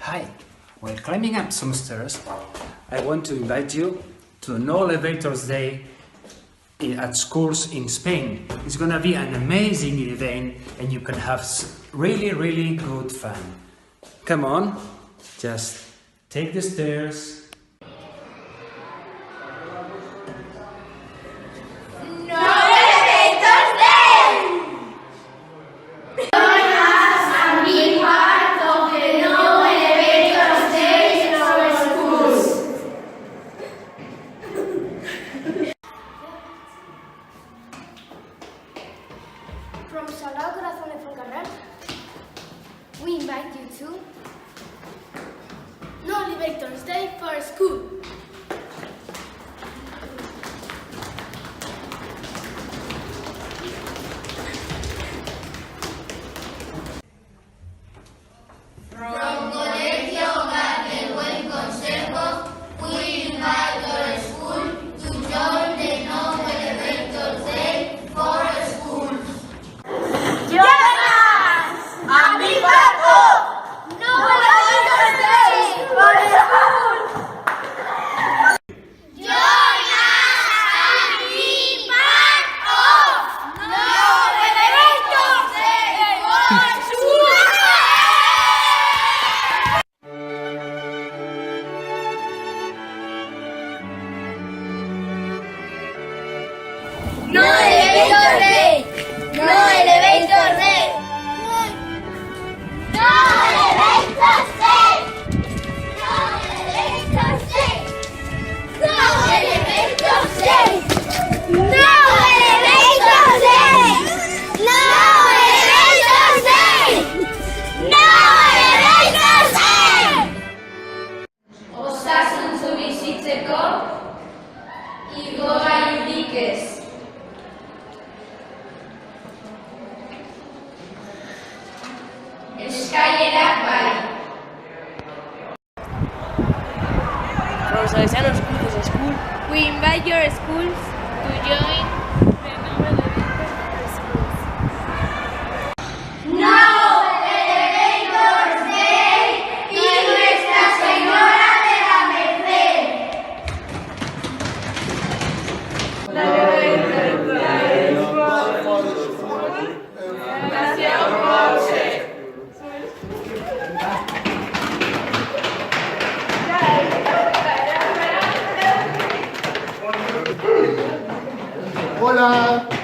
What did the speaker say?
Hi! While climbing up some stairs, I want to invite you to an No Elevators Day at schools in Spain. It's gonna be an amazing event and you can have really good fun. Come on, just take the stairs. From Sagrado Corazón de Fuencarral, we invite you to No Elevators Day for School. From Colegio Hogar del Buen Consejo, we invite your school to join the No Elevators Day for Schools. Join us! ¡A mi barco! No Elevators Day for Schools! Join us and be part of No Elevators Day for Schools! No Elevator Day! No Elevator Day! No Elevator Day! No Elevator Day! No Elevator Day! No Elevator Day! No Elevator Day! No Elevator Day! Osasuntsu bizitzeko igogailurik ez. Eskailerak bai. From Salesianos Cruces School, we invite your schools to join the No Elevators Schools. No Elevators Day y Nuestra Señora de la Merced. Hola.